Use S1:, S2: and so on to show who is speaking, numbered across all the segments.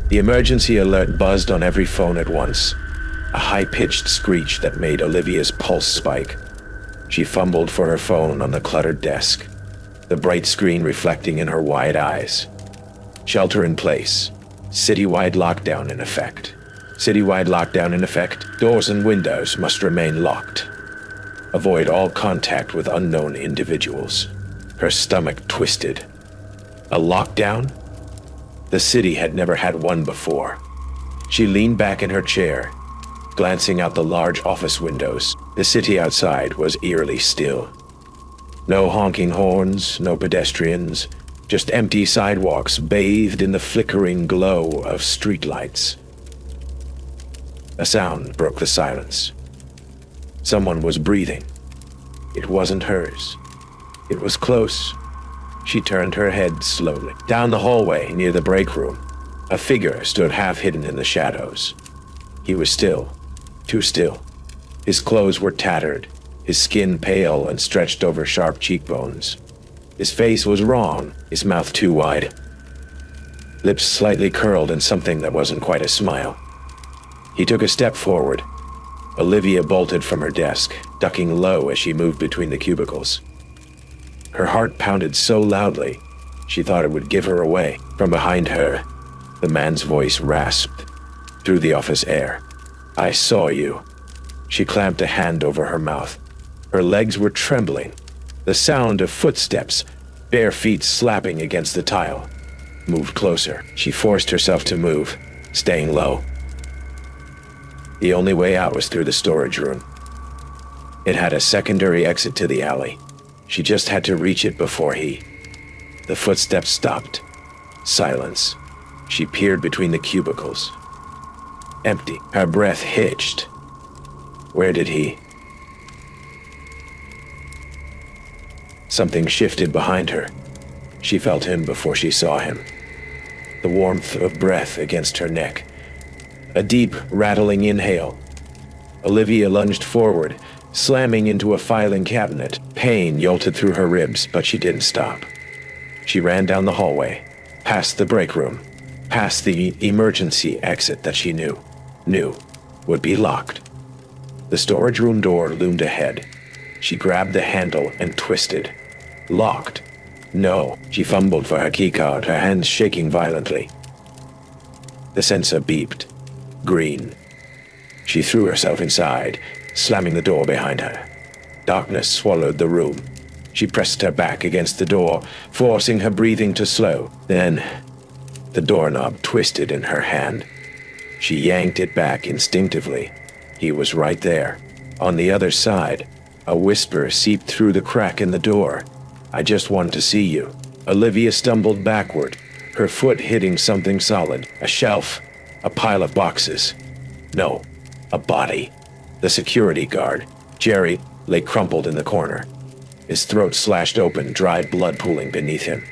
S1: The emergency alert buzzed on every phone at once, a high-pitched screech that made Olivia's pulse spike. She fumbled for her phone on the cluttered desk, the bright screen reflecting in her wide eyes. Shelter in place. Citywide lockdown in effect. Citywide lockdown in effect. Doors and windows must remain locked. Avoid all contact with unknown individuals. Her stomach twisted. A lockdown? The city had never had one before. She leaned back in her chair, glancing out the large office windows. The city outside was eerily still. No honking horns, no pedestrians, just empty sidewalks bathed in the flickering glow of streetlights. A sound broke the silence. Someone was breathing. It wasn't hers. It was close. She turned her head slowly. Down the hallway near the break room, a figure stood half hidden in the shadows. He was still, too still. His clothes were tattered, his skin pale and stretched over sharp cheekbones. His face was wrong, his mouth too wide. Lips slightly curled in something that wasn't quite a smile. He took a step forward. Olivia bolted from her desk, ducking low as she moved between the cubicles. Her heart pounded so loudly, she thought it would give her away. From behind her, the man's voice rasped through the office air. "I saw you." She clamped a hand over her mouth. Her legs were trembling. The sound of footsteps, bare feet slapping against the tile, moved closer. She forced herself to move, staying low. The only way out was through the storage room. It had a secondary exit to the alley. She just had to reach it before The footsteps stopped. Silence. She peered between the cubicles. Empty. Her breath hitched. Where did he? Something shifted behind her. She felt him before she saw him. The warmth of breath against her neck. A deep, rattling inhale. Olivia lunged forward, slamming into a filing cabinet. Pain jolted through her ribs, but she didn't stop. She ran down the hallway, past the break room, past the emergency exit that she knew would be locked. The storage room door loomed ahead. She grabbed the handle and twisted. Locked. No. She fumbled for her keycard, her hands shaking violently. The sensor beeped. Green. She threw herself inside, slamming the door behind her. Darkness swallowed the room. She pressed her back against the door, forcing her breathing to slow. Then, the doorknob twisted in her hand. She yanked it back instinctively. He was right there. On the other side, a whisper seeped through the crack in the door. "I just want to see you." Olivia stumbled backward, her foot hitting something solid. A shelf, a pile of boxes. No, a body. The security guard, Jerry, lay crumpled in the corner. His throat slashed open, dried blood pooling beneath him.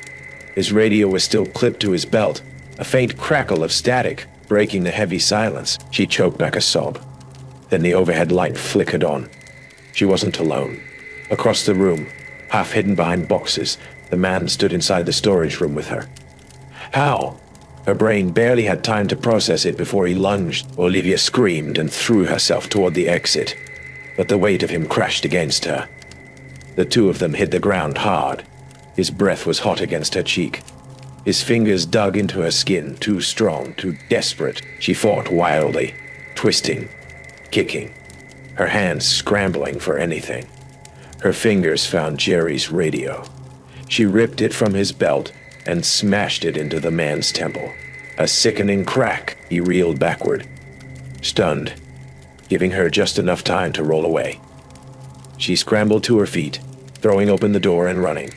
S1: His radio was still clipped to his belt, a faint crackle of static breaking the heavy silence. She choked back a sob. Then the overhead light flickered on. She wasn't alone. Across the room, half hidden behind boxes, the man stood inside the storage room with her. How? Her brain barely had time to process it before he lunged. Olivia screamed and threw herself toward the exit, but the weight of him crashed against her. The two of them hit the ground hard. His breath was hot against her cheek. His fingers dug into her skin, too strong, too desperate. She fought wildly, twisting, kicking, her hands scrambling for anything. Her fingers found Jerry's radio. She ripped it from his belt and smashed it into the man's temple. A sickening crack. He reeled backward, stunned, giving her just enough time to roll away. She scrambled to her feet, throwing open the door and running.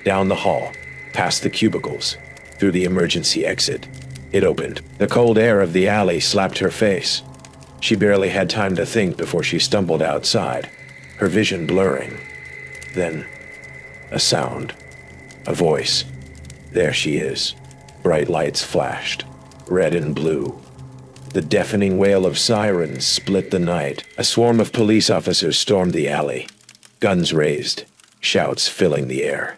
S1: Down the hall, past the cubicles, through the emergency exit. It opened. The cold air of the alley slapped her face. She barely had time to think before she stumbled outside, her vision blurring. Then, a sound. A voice. There she is. Bright lights flashed, red and blue. The deafening wail of sirens split the night. A swarm of police officers stormed the alley, guns raised, shouts filling the air.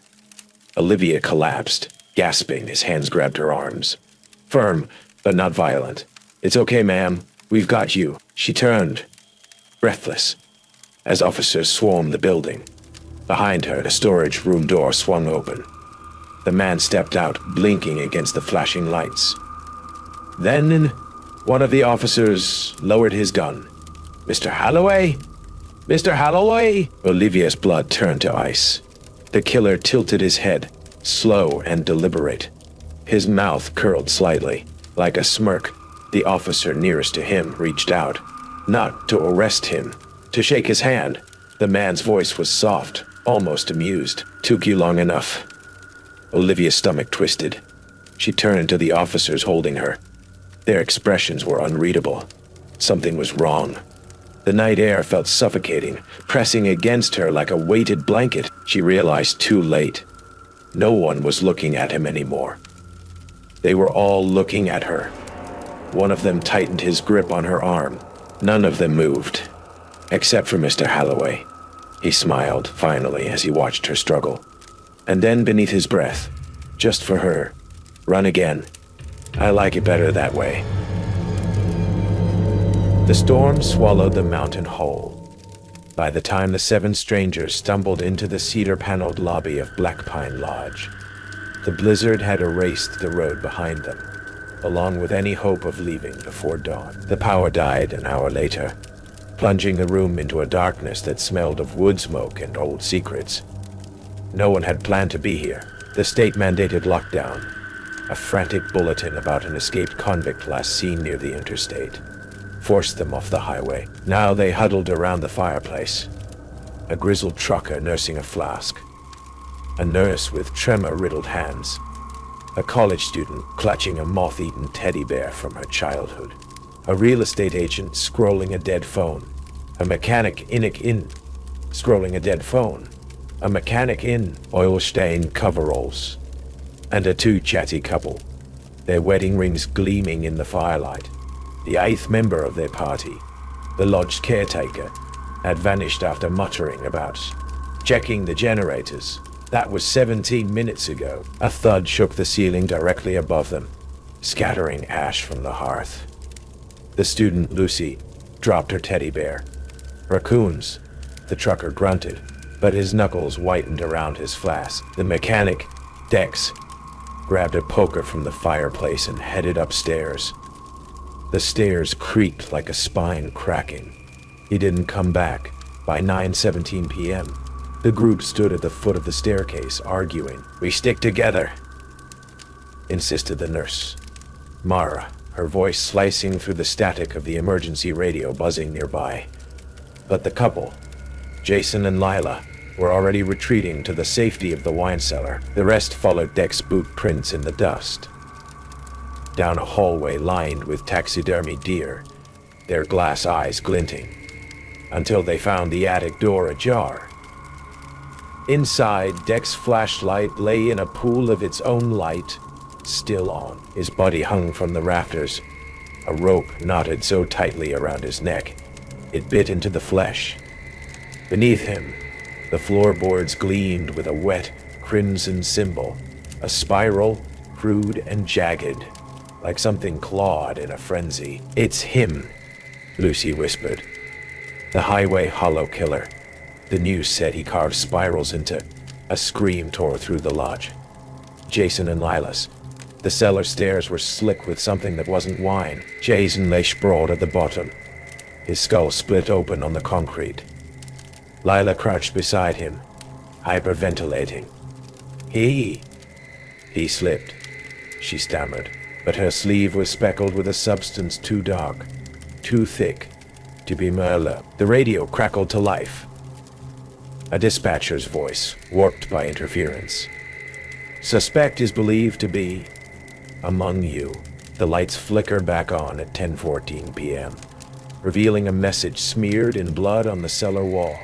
S1: Olivia collapsed, gasping as hands grabbed her arms. Firm, but not violent. "It's okay, ma'am. We've got you." She turned, breathless, as officers swarmed the building. Behind her, the storage room door swung open. The man stepped out, blinking against the flashing lights. Then, one of the officers lowered his gun. "Mr. Holloway? Mr. Holloway?" Olivia's blood turned to ice. The killer tilted his head, slow and deliberate. His mouth curled slightly, like a smirk. The officer nearest to him reached out, not to arrest him, to shake his hand. The man's voice was soft, almost amused. "Took you long enough." Olivia's stomach twisted. She turned to the officers holding her. Their expressions were unreadable. Something was wrong. The night air felt suffocating, pressing against her like a weighted blanket. She realized too late. No one was looking at him anymore. They were all looking at her. One of them tightened his grip on her arm. None of them moved, except for Mr. Holloway. He smiled, finally, as he watched her struggle. And then, beneath his breath, "Just for her. Run again. I like it better that way." The storm swallowed the mountain whole. By the time the 7 strangers stumbled into the cedar-paneled lobby of Black Pine Lodge, the blizzard had erased the road behind them, along with any hope of leaving before dawn. The power died an hour later, plunging the room into a darkness that smelled of wood smoke and old secrets. No one had planned to be here. The state-mandated lockdown, a frantic bulletin about an escaped convict last seen near the interstate, forced them off the highway. Now they huddled around the fireplace, a grizzled trucker nursing a flask, a nurse with tremor-riddled hands, a college student clutching a moth-eaten teddy bear from her childhood, a real estate agent scrolling a dead phone, a mechanic in scrolling a dead phone, a mechanic in oil-stained coveralls, and a 2 chatty couple, their wedding rings gleaming in the firelight. The 8th member of their party, the lodge caretaker, had vanished after muttering about checking the generators. That was 17 minutes ago. A thud shook the ceiling directly above them, scattering ash from the hearth. The student, Lucy, dropped her teddy bear. "Raccoons," the trucker grunted, but his knuckles whitened around his flask. The mechanic, Dex, grabbed a poker from the fireplace and headed upstairs. The stairs creaked like a spine cracking. He didn't come back. By 9:17 p.m., the group stood at the foot of the staircase, arguing. "We stick together," insisted the nurse, Mara, her voice slicing through the static of the emergency radio buzzing nearby. But the couple, Jason and Lila, were already retreating to the safety of the wine cellar. The rest followed Deck's boot prints in the dust, down a hallway lined with taxidermy deer, their glass eyes glinting, until they found the attic door ajar. Inside, Deck's flashlight lay in a pool of its own light, still on. His body hung from the rafters, a rope knotted so tightly around his neck, it bit into the flesh. Beneath him, the floorboards gleamed with a wet, crimson symbol, a spiral, crude and jagged, like something clawed in a frenzy. "It's him," Lucy whispered. "The highway hollow killer." The news said he carved spirals into. A scream tore through the lodge. Jason and Lila's. The cellar stairs were slick with something that wasn't wine. Jason lay sprawled at the bottom, his skull split open on the concrete. Lila crouched beside him, hyperventilating. He slipped, she stammered, but her sleeve was speckled with a substance too dark, too thick, to be Merlot. The radio crackled to life. A dispatcher's voice, warped by interference. "Suspect is believed to be among you." The lights flickered back on at 10:14 p.m., revealing a message smeared in blood on the cellar wall.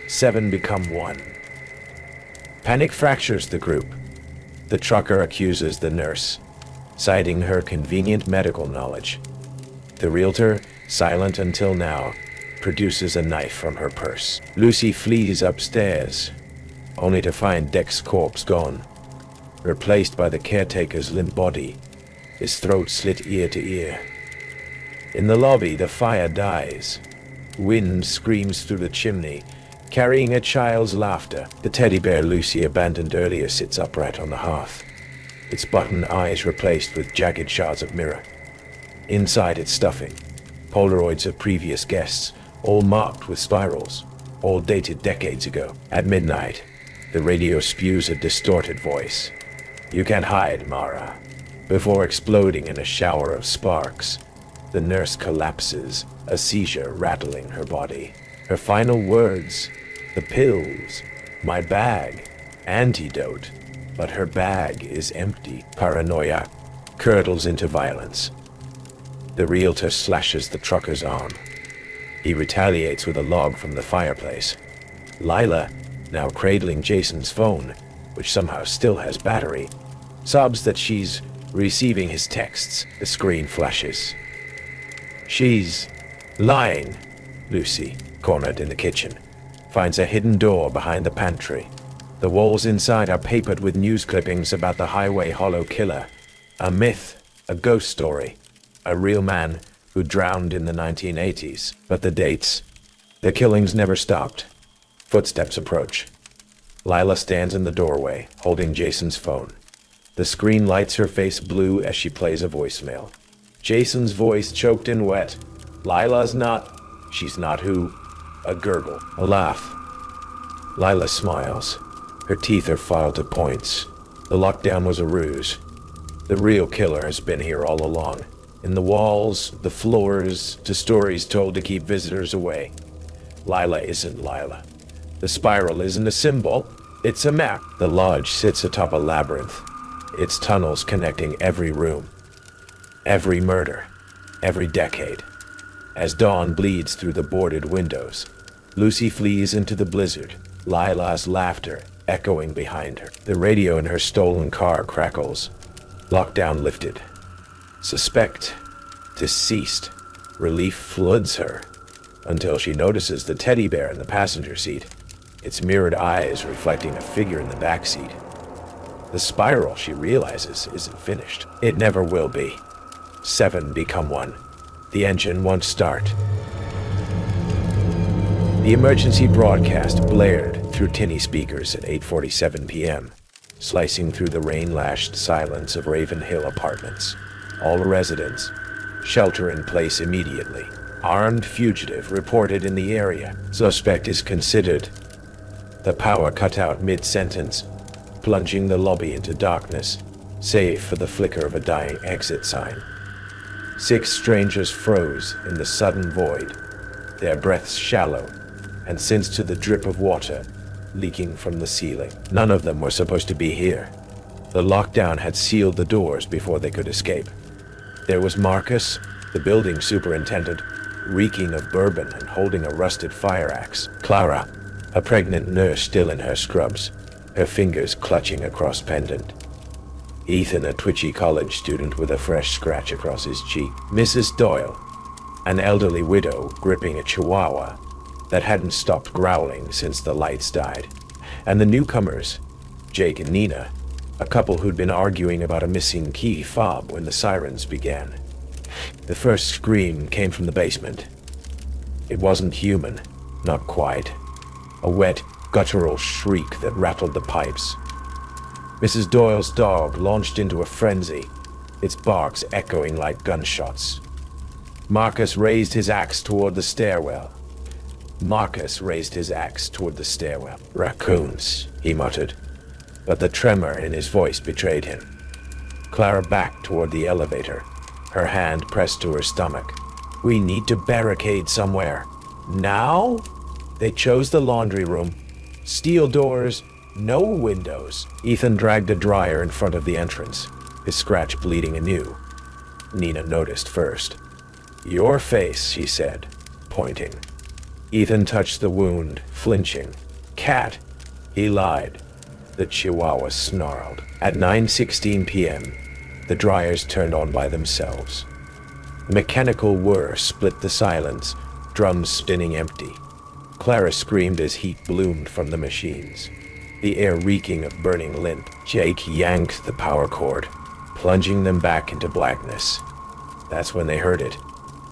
S1: 7 become 1. Panic fractures the group. The trucker accuses the nurse, citing her convenient medical knowledge. The realtor, silent until now, produces a knife from her purse. Lucy flees upstairs, only to find Deck's corpse gone, replaced by the caretaker's limp body, his throat slit ear to ear. In the lobby, the fire dies. Wind screams through the chimney, carrying a child's laughter. The teddy bear Lucy abandoned earlier sits upright on the hearth, its button eyes replaced with jagged shards of mirror. Inside its stuffing, Polaroids of previous guests, all marked with spirals, all dated decades ago. At midnight, the radio spews a distorted voice. "You can't hide, Mara." Before exploding in a shower of sparks, the nurse collapses, a seizure rattling her body. Her final words, "The pills, my bag, antidote." But her bag is empty. Paranoia curdles into violence. The realtor slashes the trucker's arm. He retaliates with a log from the fireplace. Lila, now cradling Jason's phone, which somehow still has battery, sobs that she's receiving his texts. The screen flashes. She's lying. Lucy, cornered in the kitchen, finds a hidden door behind the pantry. The walls inside are papered with news clippings about the Highway Hollow killer, a myth, a ghost story, a real man who drowned in the 1980s. But the dates, the killings never stopped. Footsteps approach. Lila stands in the doorway, holding Jason's phone. The screen lights her face blue as she plays a voicemail. Jason's voice choked and wet. Lila's not. She's not who? A gurgle. A laugh. Lila smiles. Her teeth are filed to points. The lockdown was a ruse. The real killer has been here all along. In the walls, the floors, the stories told to keep visitors away. Lila isn't Lila. The spiral isn't a symbol. It's a map. The lodge sits atop a labyrinth. Its tunnels connecting every room, every murder, every decade. As dawn bleeds through the boarded windows, Lucy flees into the blizzard, Lila's laughter echoing behind her. The radio in her stolen car crackles. Lockdown lifted. Suspect deceased. Relief floods her until she notices the teddy bear in the passenger seat, its mirrored eyes reflecting a figure in the back seat. The spiral, she realizes, isn't finished. It never will be. 7 become 1. The engine won't start. The emergency broadcast blared through tinny speakers at 8:47 p.m., slicing through the rain-lashed silence of Raven Hill Apartments. All residents, shelter in place immediately. Armed fugitive reported in the area. Suspect is considered. The power cut out mid-sentence, plunging the lobby into darkness, save for the flicker of a dying exit sign. 6 strangers froze in the sudden void, their breaths shallow, and sensed to the drip of water leaking from the ceiling. None of them were supposed to be here. The lockdown had sealed the doors before they could escape. There was Marcus, the building superintendent, reeking of bourbon and holding a rusted fire axe. Clara, a pregnant nurse still in her scrubs, her fingers clutching a cross pendant. Ethan, a twitchy college student with a fresh scratch across his cheek. Mrs. Doyle, an elderly widow gripping a chihuahua that hadn't stopped growling since the lights died. And the newcomers, Jake and Nina, a couple who'd been arguing about a missing key fob when the sirens began. The first scream came from the basement. It wasn't human, not quite. A wet, guttural shriek that rattled the pipes. Mrs. Doyle's dog launched into a frenzy, its barks echoing like gunshots. Marcus raised his axe toward the stairwell. "Raccoons," he muttered, but the tremor in his voice betrayed him. Clara backed toward the elevator, her hand pressed to her stomach. "We need to barricade somewhere. Now?" They chose the laundry room. Steel doors, no windows. Ethan dragged a dryer in front of the entrance, his scratch bleeding anew. Nina noticed first. "Your face," she said, pointing. Ethan touched the wound, flinching. "Cat." He lied. The chihuahua snarled. At 9:16 p.m., the dryers turned on by themselves. A mechanical whir split the silence, drums spinning empty. Clara screamed as heat bloomed from the machines, the air reeking of burning lint. Jake yanked the power cord. plunging them back into blackness. That's when they heard it.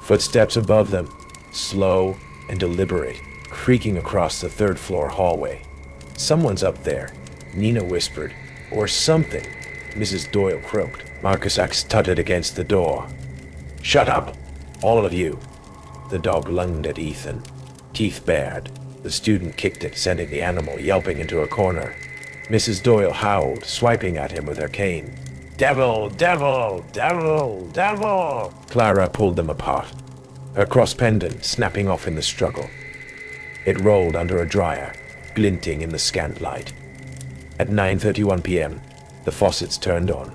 S1: Footsteps above them, slow and deliberate, creaking across the third-floor hallway. "Someone's up there," Nina whispered. "Or something," Mrs. Doyle croaked. Marcus tutted against the door. "Shut up, all of you." The dog lunged at Ethan, teeth bared. The student kicked it, sending the animal yelping into a corner. Mrs. Doyle howled, swiping at him with her cane. "Devil, devil, devil, devil!" Clara pulled them apart, her cross pendant snapping off in the struggle. It rolled under a dryer, glinting in the scant light. At 9:31 p.m., the faucets turned on.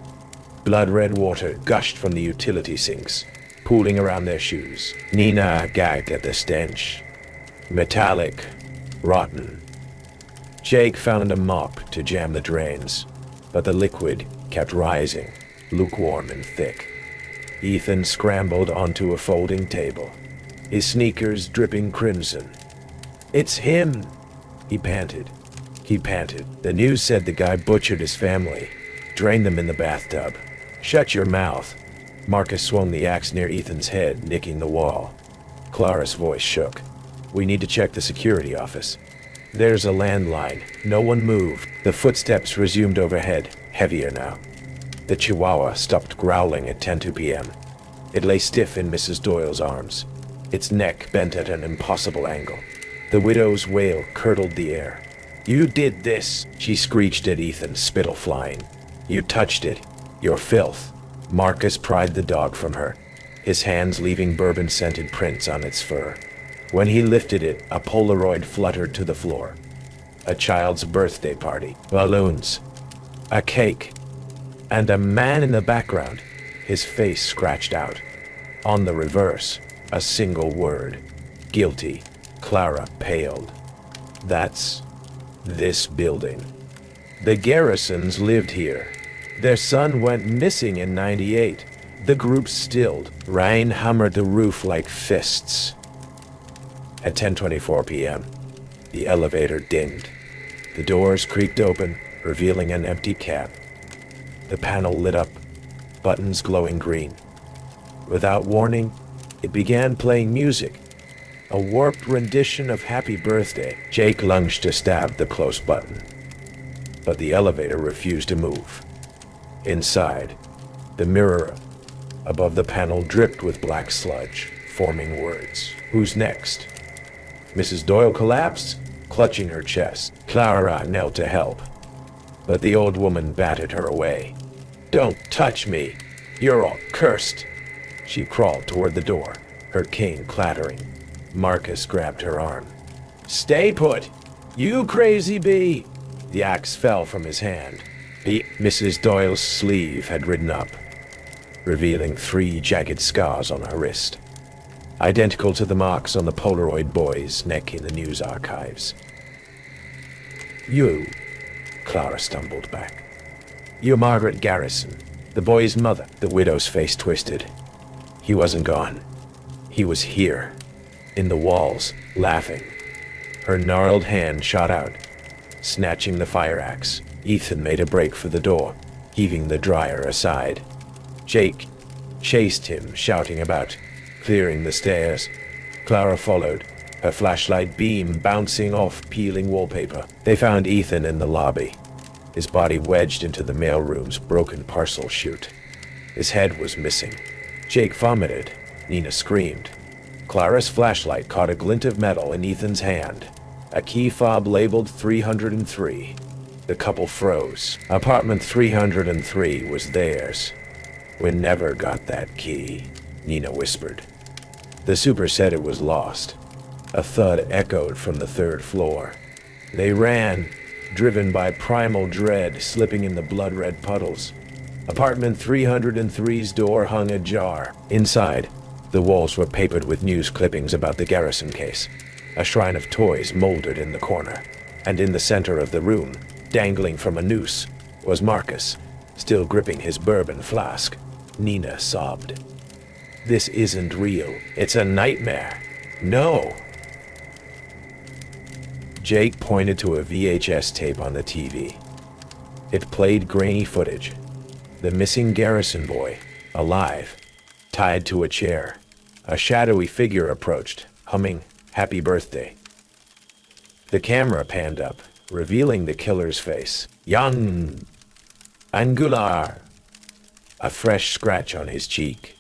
S1: Blood-red water gushed from the utility sinks, pooling around their shoes. Nina gagged at the stench. Metallic, rotten. Jake found a mop to jam the drains, but the liquid kept rising, lukewarm and thick. Ethan scrambled onto a folding table, his sneakers dripping crimson. "It's him!" He panted. The news said the guy butchered his family, drained them in the bathtub. "Shut your mouth." Marcus swung the axe near Ethan's head, nicking the wall. Clara's voice shook. "We need to check the security office." "There's a landline." No one moved. The footsteps resumed overhead, heavier now. The chihuahua stopped growling at 10:02 p.m. It lay stiff in Mrs. Doyle's arms, its neck bent at an impossible angle. The widow's wail curdled the air. "You did this," she screeched at Ethan, spittle flying. "You touched it. You're filth." Marcus pried the dog from her, his hands leaving bourbon-scented prints on its fur. When he lifted it, a Polaroid fluttered to the floor. A child's birthday party, balloons, a cake, and a man in the background, his face scratched out. On the reverse, a single word: guilty. Clara paled. "That's this building. The Garrisons lived here. Their son went missing in '98. The group stilled. Rain hammered the roof like fists." At 10:24 p.m., the elevator dinged. The doors creaked open, revealing an empty cab. The panel lit up, buttons glowing green. Without warning, it began playing music, a warped rendition of Happy Birthday. Jake lunged to stab the close button, but the elevator refused to move. Inside, the mirror above the panel dripped with black sludge, forming words. "Who's next?" Mrs. Doyle collapsed, clutching her chest. Clara knelt to help, but the old woman batted her away. "Don't touch me. You're all cursed." She crawled toward the door, her cane clattering. Marcus grabbed her arm. "Stay put, you crazy bee!" The axe fell from his hand. Mrs. Doyle's sleeve had ridden up, revealing 3 jagged scars on her wrist, identical to the marks on the Polaroid boy's neck in the news archives. "You," Clara stumbled back. "You're Margaret Garrison, the boy's mother." The widow's face twisted. He wasn't gone. He was here, in the walls, laughing. Her gnarled hand shot out, snatching the fire axe. Ethan made a break for the door, heaving the dryer aside. Jake chased him, shouting about, clearing the stairs. Clara followed, her flashlight beam bouncing off peeling wallpaper. They found Ethan in the lobby, his body wedged into the mailroom's broken parcel chute. His head was missing. Jake vomited. Nina screamed. Clara's flashlight caught a glint of metal in Ethan's hand, a key fob labeled 303. The couple froze. Apartment 303 was theirs. "We never got that key," Nina whispered. The super said it was lost. A thud echoed from the 3rd floor. They ran, driven by primal dread, slipping in the blood-red puddles. Apartment 303's door hung ajar. Inside, the walls were papered with news clippings about the Garrison case. A shrine of toys molded in the corner, and in the center of the room, dangling from a noose, was Marcus, still gripping his bourbon flask. Nina sobbed. "This isn't real. It's a nightmare. No." Jake pointed to a VHS tape on the TV. It played grainy footage, The missing garrison boy, alive, tied to a chair. A shadowy figure approached, humming "Happy Birthday." The camera panned up, revealing the killer's face. Young, angular, a fresh scratch on his cheek.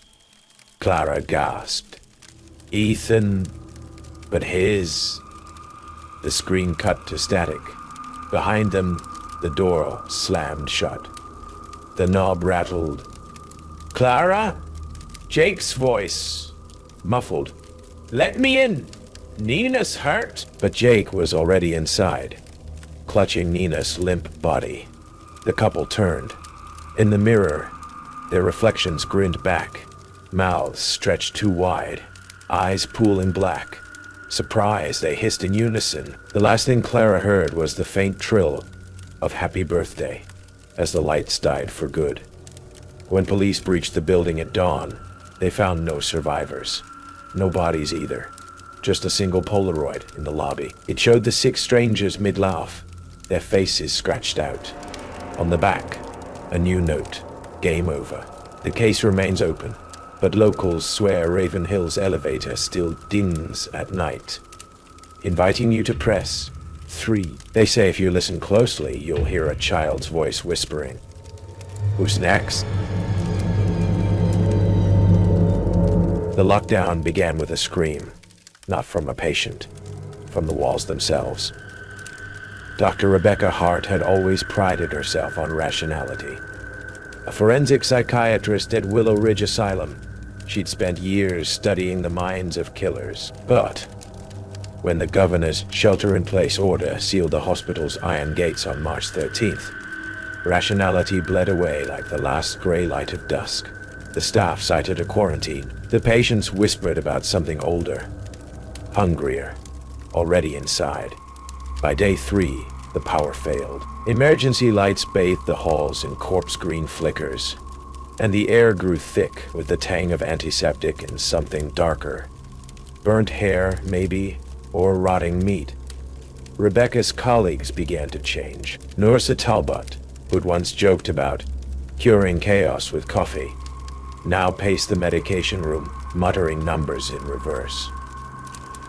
S1: Clara gasped. Ethan, but his... The screen cut to static. Behind them, the door slammed shut. The knob rattled. Clara? Jake's voice, muffled. Let me in! Nina's hurt! But Jake was already inside, clutching Nina's limp body. The couple turned. In the mirror, their reflections grinned back, mouths stretched too wide, eyes pooling black. Surprised, they hissed in unison. The last thing Clara heard was the faint trill of "Happy Birthday" as the lights died for good. When police breached the building at dawn, they found no survivors. No bodies either. Just a single Polaroid in the lobby. It showed the 6 strangers mid-laugh, their faces scratched out. On the back, a new note. Game over. The case remains open, but locals swear Raven Hill's elevator still dings at night, inviting you to press 3. They say if you listen closely, you'll hear a child's voice whispering, "Who's next?" The lockdown began with a scream, not from a patient, from the walls themselves. Dr. Rebecca Hart had always prided herself on rationality. A forensic psychiatrist at Willowridge Asylum, she'd spent years studying the minds of killers. But when the governor's shelter-in-place order sealed the hospital's iron gates on March 13th, rationality bled away like the last gray light of dusk. The staff cited a quarantine. The patients whispered about something older, hungrier, already inside. By day 3, the power failed. Emergency lights bathed the halls in corpse-green flickers, and the air grew thick with the tang of antiseptic and something darker. Burnt hair, maybe, or rotting meat. Rebecca's colleagues began to change. Nursa Talbot, who'd once joked about curing chaos with coffee, now paced the medication room, muttering numbers in reverse.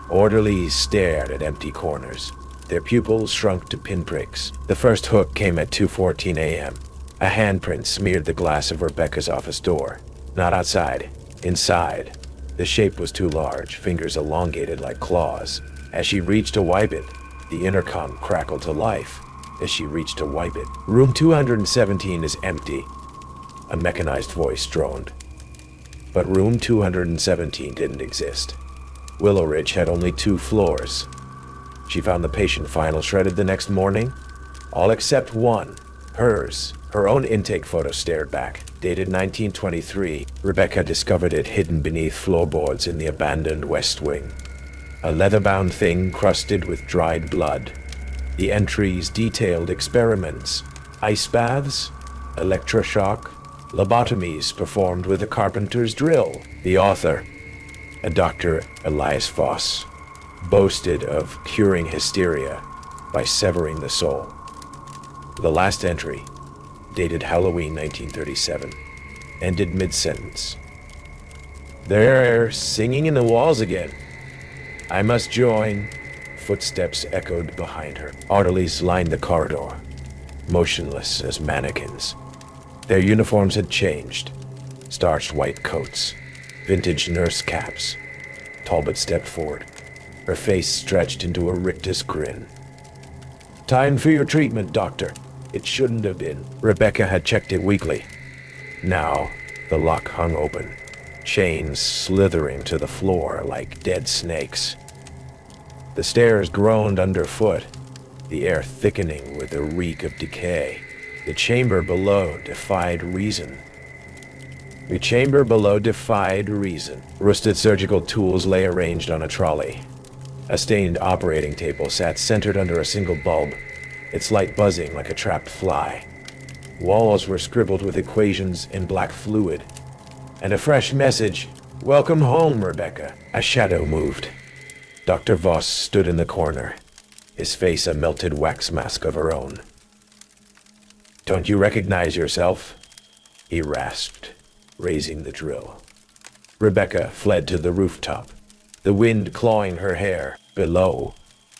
S1: Orderlies stared at empty corners. Their pupils shrunk to pinpricks. The first hook came at 2:14 a.m. A handprint smeared the glass of Rebecca's office door. Not outside, inside. The shape was too large, fingers elongated like claws. As she reached to wipe it, the intercom crackled to life. As she reached to wipe it, "Room 217 is empty," a mechanized voice droned. But room 217 didn't exist. Willowridge had only 2 floors. She found the patient file shredded the next morning, all except one, hers. Her own intake photo stared back, dated 1923. Rebecca discovered it hidden beneath floorboards in the abandoned West Wing. A leather-bound thing crusted with dried blood. The entries detailed experiments, ice baths, electroshock, lobotomies performed with a carpenter's drill. The author, a Dr. Elias Voss, boasted of curing hysteria by severing the soul. The last entry, dated Halloween 1937, ended mid-sentence. "They're singing in the walls again. I must join." Footsteps echoed behind her. Orderlies lined the corridor, motionless as mannequins. Their uniforms had changed. Starched white coats, vintage nurse caps. Talbot stepped forward, her face stretched into a rictus grin. "Time for your treatment, doctor." It shouldn't have been. Rebecca had checked it weekly. Now, the lock hung open, chains slithering to the floor like dead snakes. The stairs groaned underfoot, the air thickening with the reek of decay. The chamber below defied reason. Rusted surgical tools lay arranged on a trolley. A stained operating table sat centered under a single bulb, its light buzzing like a trapped fly. Walls were scribbled with equations in black fluid, and a fresh message, "Welcome home, Rebecca." A shadow moved. Dr. Voss stood in the corner, his face a melted wax mask of her own. "Don't you recognize yourself?" he rasped, raising the drill. Rebecca fled to the rooftop, the wind clawing her hair. Below,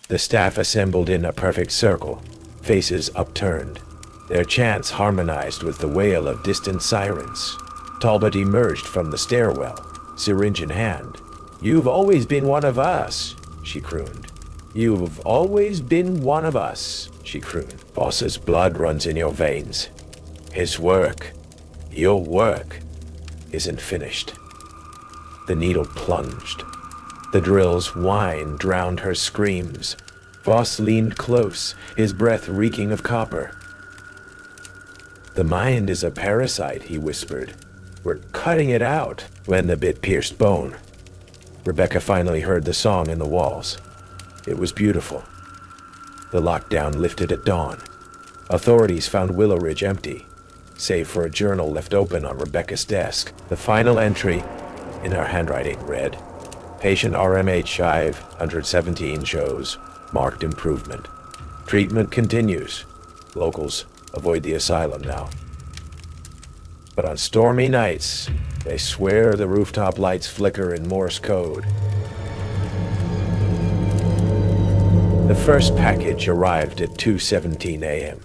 S1: the staff assembled in a perfect circle, faces upturned. Their chants harmonized with the wail of distant sirens. Talbot emerged from the stairwell, syringe in hand. "You've always been one of us," she crooned. "You've always been one of us," she crooned. "Boss's blood runs in your veins. His work, your work, isn't finished." The needle plunged. The drill's whine drowned her screams. Voss leaned close, his breath reeking of copper. "The mind is a parasite," he whispered. "We're cutting it out." When the bit pierced bone, Rebecca finally heard the song in the walls. It was beautiful. The lockdown lifted at dawn. Authorities found Willowridge empty, save for a journal left open on Rebecca's desk. The final entry, in her handwriting, read, "Patient RMH 517 shows marked improvement. Treatment continues. Locals avoid the asylum now." But on stormy nights, they swear the rooftop lights flicker in Morse code. The first package arrived at 2:17 a.m.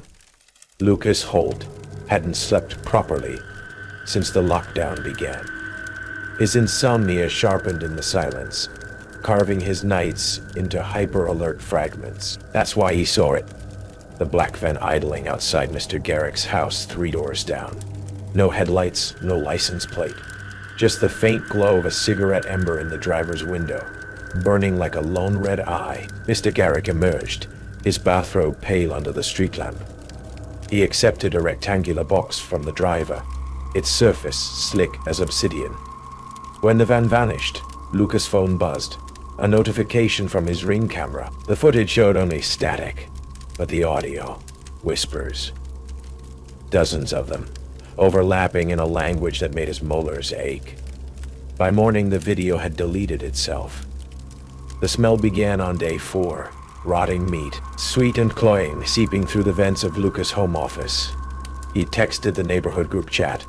S1: Lucas Holt hadn't slept properly since the lockdown began. His insomnia sharpened in the silence, carving his nights into hyper-alert fragments. That's why he saw it. The black van idling outside Mr. Garrick's house 3 doors down. No headlights, no license plate. Just the faint glow of a cigarette ember in the driver's window, burning like a lone red eye. Mr. Garrick emerged, his bathrobe pale under the street lamp. He accepted a rectangular box from the driver, its surface slick as obsidian. When the van vanished, Lucas' phone buzzed, a notification from his Ring camera. The footage showed only static, but the audio, whispers. Dozens of them, overlapping in a language that made his molars ache. By morning, the video had deleted itself. The smell began on day 4, rotting meat, sweet and cloying, seeping through the vents of Lucas' home office. He texted the neighborhood group chat.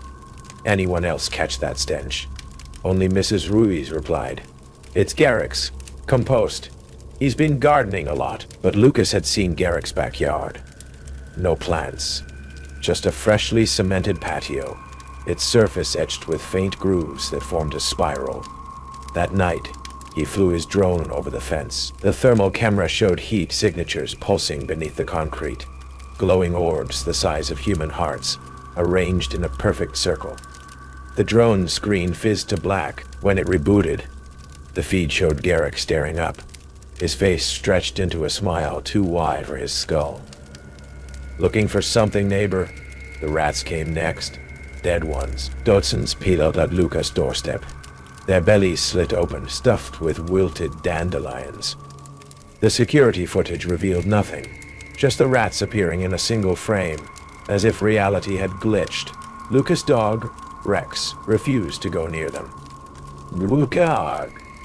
S1: Anyone else catch that stench? Only Mrs. Ruiz replied, "It's Garrick's. Compost. He's been gardening a lot." But Lucas had seen Garrick's backyard. No plants. Just a freshly cemented patio, its surface etched with faint grooves that formed a spiral. That night, he flew his drone over the fence. The thermal camera showed heat signatures pulsing beneath the concrete, glowing orbs the size of human hearts, arranged in a perfect circle. The drone screen fizzed to black. When it rebooted, the feed showed Garrick staring up, his face stretched into a smile too wide for his skull. "Looking for something, neighbor?" The rats came next, dead ones. Dozens peeled at Lucas' doorstep, their bellies slit open, stuffed with wilted dandelions. The security footage revealed nothing, just the rats appearing in a single frame, as if reality had glitched. Lucas' dog, Rex, refused to go near them.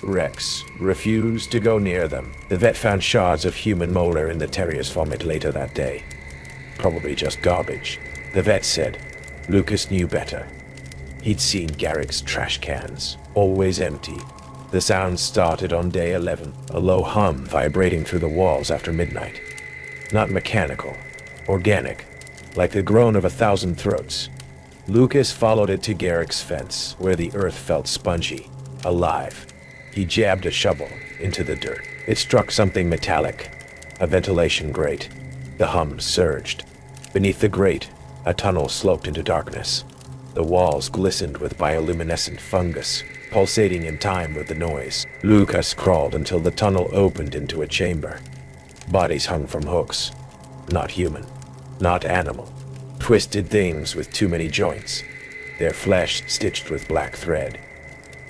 S1: Rex refused to go near them. The vet found shards of human molar in the terrier's vomit later that day. Probably just garbage, the vet said. Lucas knew better. He'd seen Garrick's trash cans, always empty. The sound started on day 11, a low hum vibrating through the walls after midnight. Not mechanical, organic, like the groan of 1,000 throats. Lucas followed it to Garrick's fence, where the earth felt spongy, alive. He jabbed a shovel into the dirt. It struck something metallic, a ventilation grate. The hum surged. Beneath the grate, a tunnel sloped into darkness. The walls glistened with bioluminescent fungus, pulsating in time with the noise. Lucas crawled until the tunnel opened into a chamber. Bodies hung from hooks. Not human, not animal. Twisted things with too many joints, their flesh stitched with black thread.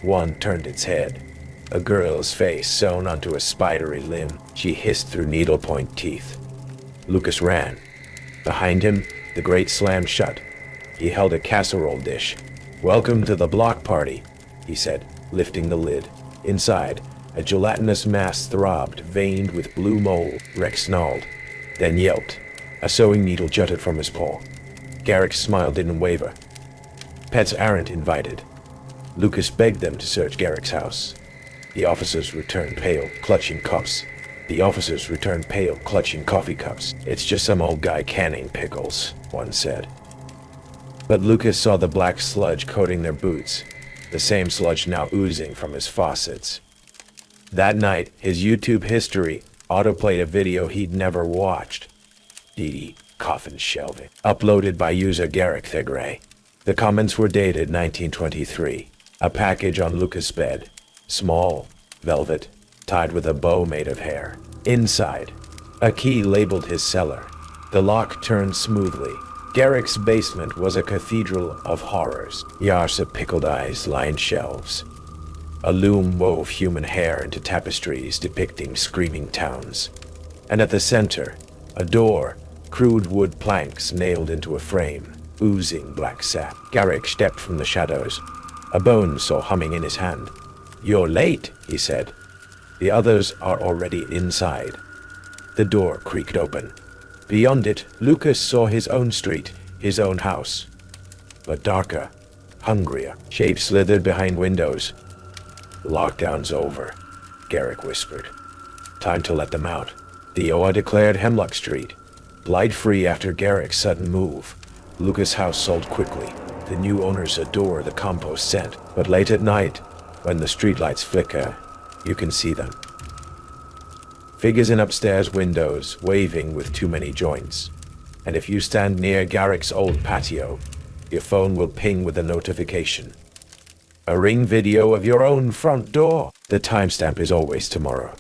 S1: One turned its head, a girl's face sewn onto a spidery limb. She hissed through needlepoint teeth. Lucas ran. Behind him, the grate slammed shut. He held a casserole dish. "Welcome to the block party," he said, lifting the lid. Inside, a gelatinous mass throbbed, veined with blue mold. Rex snarled, then yelped. A sewing needle jutted from his paw. Garrick's smile didn't waver. Pets aren't invited. Lucas begged them to search Garrick's house. The officers returned pale, clutching cups. The officers returned pale, clutching coffee cups. It's just some old guy canning pickles, one said. But Lucas saw the black sludge coating their boots, the same sludge now oozing from his faucets. That night, his YouTube history autoplayed a video he'd never watched. Dee Dee, coffin shelving. Uploaded by user Garrick Thegray. The comments were dated 1923. A package on Lucas' bed. Small, velvet, tied with a bow made of hair. Inside, a key labeled his cellar. The lock turned smoothly. Garrick's basement was a cathedral of horrors. Yards of pickled eyes lined shelves. A loom wove human hair into tapestries depicting screaming towns. And at the center, a door, crude wood planks nailed into a frame, oozing black sap. Garrick stepped from the shadows, a bone saw humming in his hand. "You're late," he said. "The others are already inside." The door creaked open. Beyond it, Lucas saw his own street, his own house. But darker, hungrier. Shapes slithered behind windows. "Lockdown's over," Garrick whispered. "Time to let them out." The OA declared Hemlock Street, blight-free after Garrick's sudden move. Lucas' house sold quickly. The new owners adore the compost scent. But late at night, when the streetlights flicker, you can see them. Figures in upstairs windows, waving with too many joints. And if you stand near Garrick's old patio, your phone will ping with a notification. A Ring video of your own front door. The timestamp is always tomorrow.